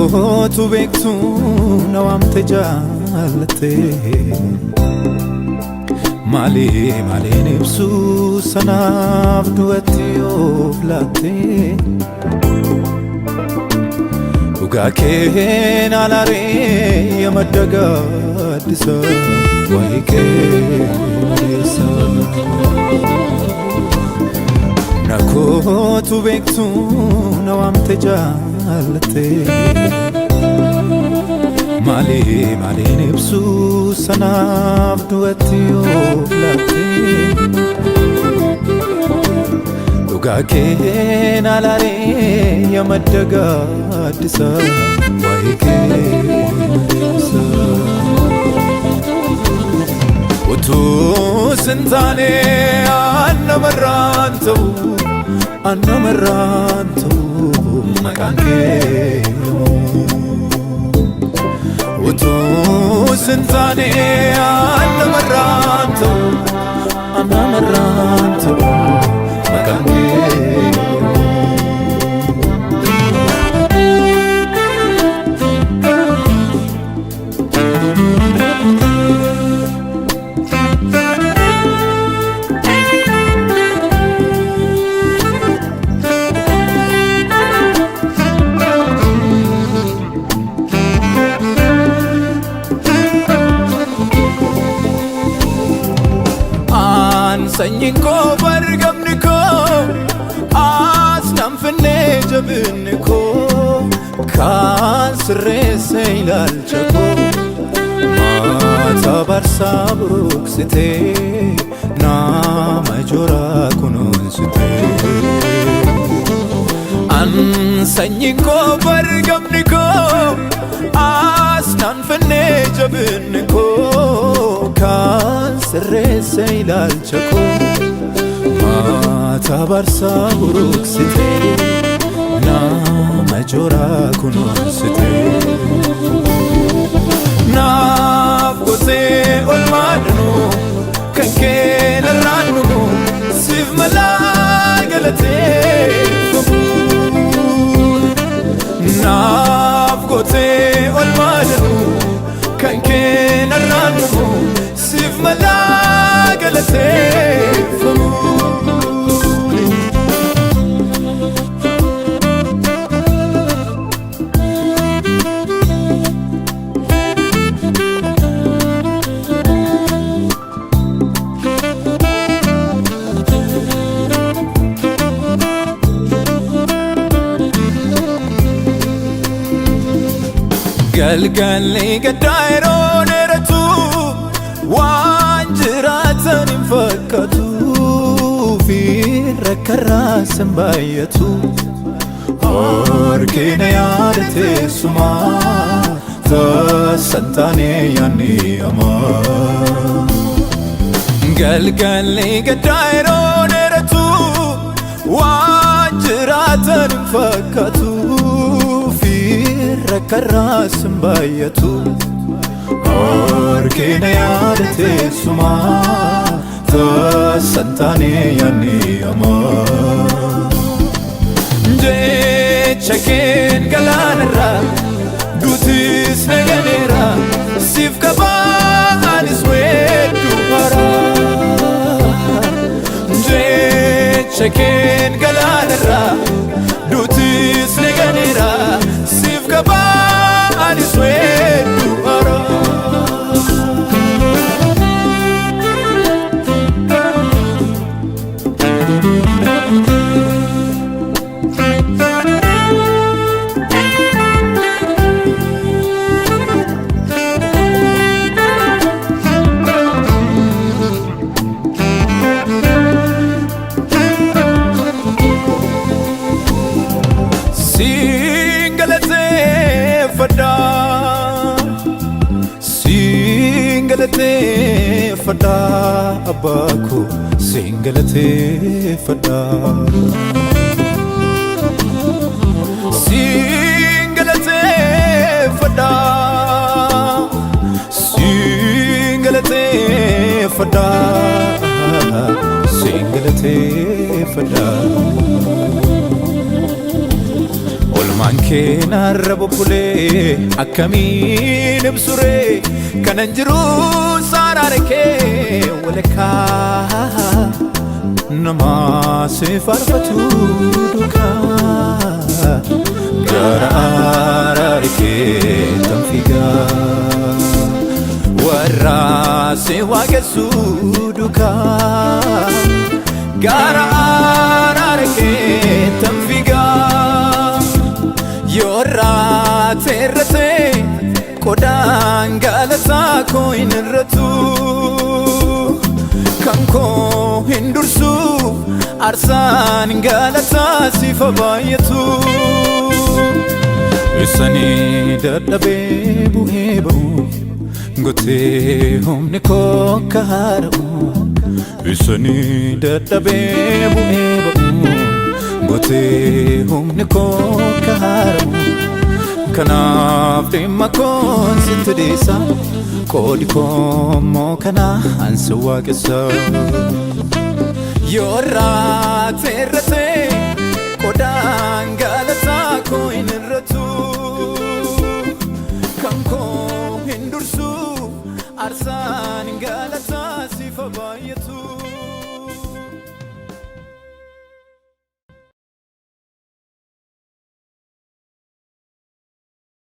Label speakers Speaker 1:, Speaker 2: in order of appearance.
Speaker 1: Nakootu beektu na waamte jaalatte Maaliin ibsu sanaaf du'atti of laatte Dhugaa keen alaaree yamadda gaaddisa waa'ee kee maleessa Nakootu beektu na waamte jaalatte Maaliin ibsu sanaaf du'atti of laatte Dhugaa keen alaaree yamadda gaaddisa waa'ee kee maleessa Utuu sintaane annamarraan ta'u maqaan kee Utuu sintaane annamarraan ta'u maqaan kee Sanyiin koo bargamni koo as nan finnee jabinni koo kan sirreesse ilaalcha koo maata barsaa buruqsitee nama jooraa kunuunsitee sanyiin koo bargamni koo as nan finnee jabinni koo kan sirreesse ilaalcha koo maata barsaa buruqsitee nama jooraa kunuunsitee naaf gootee olmaadhanu kan keen irraannu siif malaa galateeffamu naaf gootee olmaadhanu kan keen irraannu siif malaa galateeffamu Galgalli gaddaa'eroo dheeratu waan jiraatan hin fakkaatu fi rakkarraa san baay'atu harkina yaada teessumaa tasan taanee yaanni hamaa Galgalli gaddaa'eroo dheeratu waan jiraatan hin fakkaatu rakkarraa san baay'atu harkina yaada teessumaa tasan taanee yaanni hamaa jecha keen galaanarraa duutis naganeera siif qabaanis weedduu haraa jecha keen galaanarraa duutis naganeera siif qabaanis weedduu haraa Singalateeffadha abbaa koo singalateeffadha Singalateeffadha Singalateeffadha Singalateeffadha Ilmankeen arraba bulee akkamiin ibsuree kanan jiru saaraare kee walakkaa nama si faarfatu duukaa gara araare kee tan fiigaa warra si waaqessu duukaa gara araare kee tan fiigaa yorra terrate kodaan galataa koo hin irratu kanko hindursu arsaan galataa sifa baay'atu isanii dadhabee bu'ee ba'u gotee humni koo kaara'u isanii dadhabee bu'ee ba'u gotee humni koo kaara'u kanaaf dhimma koon sitti dhiisa qoodi koo moo kanaa ansi waaqessa yorra terrate